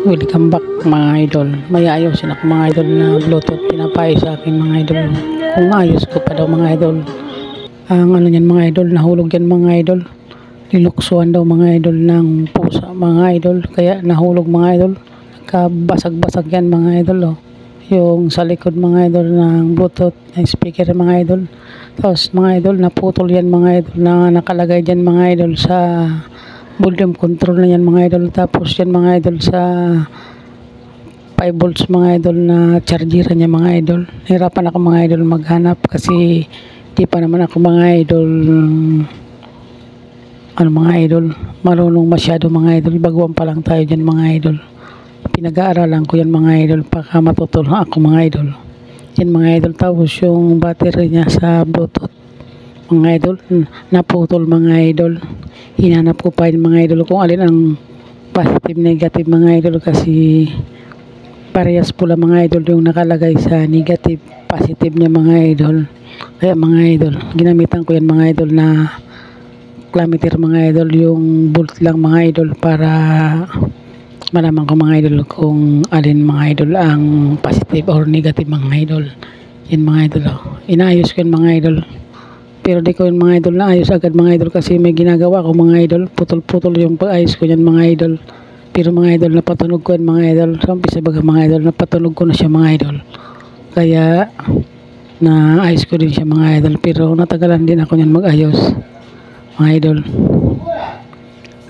Welcome back mga idol. May ayusin ako mga idol na Bluetooth pinapayo sa akin mga idol. Kung ayos ko pa daw mga idol. Ang ano yan mga idol, nahulog yan mga idol. Niluksuan daw mga idol ng pusa mga idol. Kaya nahulog mga idol. Nagkabasag-basag yan mga idol. Oh. Yung sa likod mga idol ng Bluetooth na speaker mga idol. Tapos mga idol, naputol yan mga idol na nakalagay dyan mga idol sa volume control na yan mga idol. Tapos yan mga idol sa 5 volts mga idol na charger niya mga idol. Hirapan ako mga idol maghanap kasi di pa naman ako mga idol mga idol marunong masyado mga idol. Baguhan pa lang tayo dyan mga idol. Pinag-aaralan ko yan mga idol baka matutulong ako mga idol. Yan mga idol. Tapos yung battery niya sa Bluetooth mga idol naputol mga idol. Hinanap ko pa yung mga idol kung alin ang positive negative mga idol kasi parehas pula mga idol yung nakalagay sa negative positive niya mga idol. Kaya mga idol ginamitan ko yan mga idol na kilometer mga idol, yung volt lang mga idol para malaman ko mga idol kung alin mga idol ang positive or negative mga idol. Yan mga idol inaayos ko yan mga idol. Pero di ko yung mga idol na ayos agad mga idol kasi may ginagawa ko mga idol. Putol-putol yung pag-ayos ko yan mga idol. Pero mga idol napatunog ko yan mga idol. Sa umpisa baga mga idol napatunog ko na siya mga idol. Kaya naayos ko din siya mga idol. Pero natagalan din ako yan mag-ayos mga idol.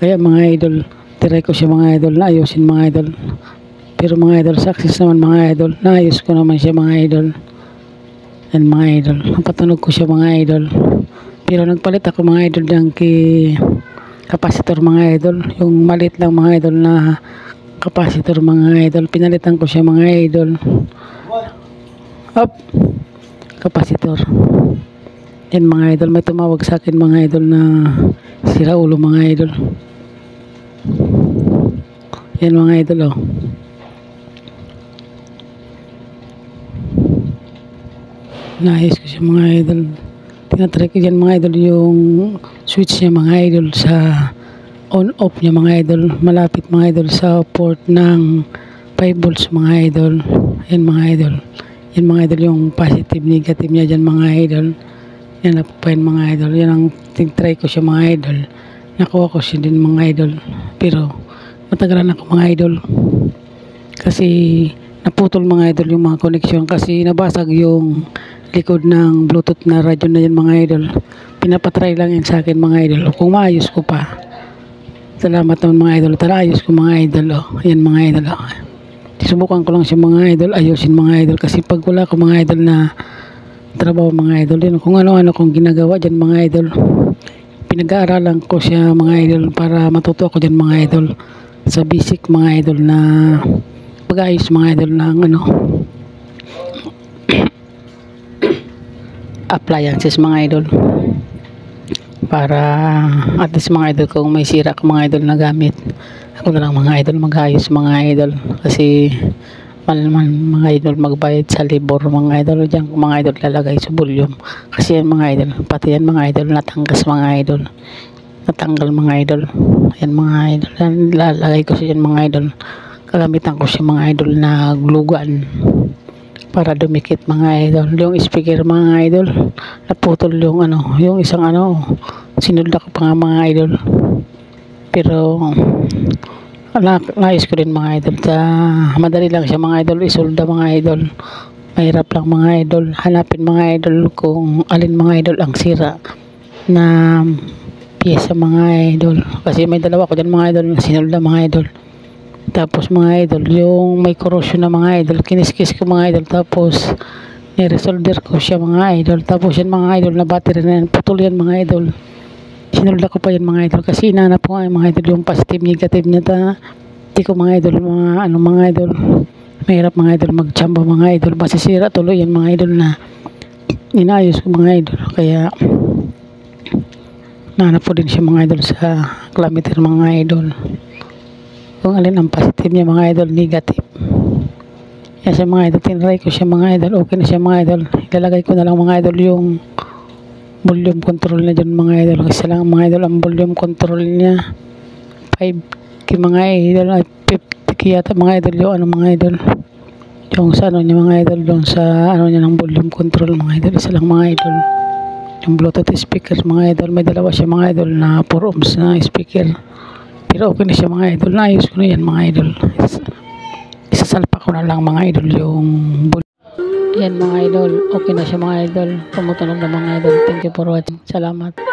Kaya mga idol try ko siya mga idol na ayusin mga idol. Pero mga idol success naman mga idol. Naayos ko naman siya mga idol. Yan mga idol, napatunog ko siya mga idol. Pero nagpalit ako mga idol dyan capacitor mga idol. Yung maliit lang mga idol na capacitor mga idol. Pinalitan ko siya mga idol. Up! Capacitor. Yan mga idol, may tumawag sa akin mga idol na sira ulo mga idol. Yan mga idol naayos ko siya mga idol. Tinatry ko dyan mga idol yung switch niya mga idol sa on off niya mga idol. Malapit mga idol sa port ng 5 volts mga idol. Yan mga idol. Yan mga idol yung positive negative niya dyan mga idol. Yan napapain mga idol. Yan ang tinatry ko siya mga idol. Nakuha ko siya din mga idol. Pero matagalan ako mga idol. Kasi naputol mga idol yung mga koneksyon kasi nabasag yung likod ng Bluetooth na radyo na yan mga idol. Pinapatry lang yan sa akin mga idol. Kung maayos ko pa. Salamat naman mga idol. Tara ayos ko mga idol. Yan mga idol. Subukan ko lang siya mga idol. Ayusin mga idol. Kasi pag wala ko mga idol na trabaho mga idol. Yan, kung ano-ano kong ginagawa dyan mga idol. Pinag-aaralan ko siya mga idol para matuto ako dyan mga idol. Sa basic mga idol na pag-ayos mga idol ng appliances mga idol para at least mga idol kung may sira ko mga idol na gamit ako na lang mga idol mag-ayos mga idol kasi malaman mga idol magbayad sa labor mga idol dyan mga idol lalagay sa volume kasi yan mga idol pati yan mga idol natanggas mga idol natanggal mga idol yan mga idol lalagay ko siya yan mga idol kagamitan ko siya mga idol na glugan para dumikit mga idol. Yung speaker mga idol naputol yung yung isang sinulda ko pa nga mga idol. Pero naayos ko din mga idol. Madali lang siya mga idol isolda mga idol. Mahirap lang mga idol hanapin mga idol kung alin mga idol ang sira na piyesa mga idol. Kasi may dalawa ko dyan mga idol na sinulda mga idol. Tapos mga idol yung may corrosion na mga idol kiniskis ko mga idol tapos ni-resolder ko siya mga idol. Tapos yan mga idol na battery na yan putol yan mga idol. Sinulda ko pa yan mga idol kasi inaanap ko nga mga idol yung positive negative niya di ko mga idol mga idol mahirap mga idol magtsamba mga idol masisira tuloy yan mga idol na inaayos ko mga idol. Kaya nahanap ko din siya mga idol sa kilometer mga idol kung alin ang positive niya mga idol negative. Yan siya mga idol tinry ko siya mga idol okay na siya mga idol. Ilalagay ko na lang mga idol yung volume control na dyan mga idol kasi lang mga idol ang volume control niya 5 mga idol 50 malaki yata mga idol yung ano mga idol. Yung sa ano niya mga idol doon sa ano niya ng volume control mga idol. Isa lang mga idol. Yung Bluetooth speaker mga idol. May dalawa siya mga idol na 4 ohms na speaker. Pero okay na siya mga idol. Naayos ko na yan mga idol. Isasalpa ko na lang mga idol yung yan mga idol. Okay na siya mga idol. Tumutunog na mga idol. Thank you for watching. Salamat.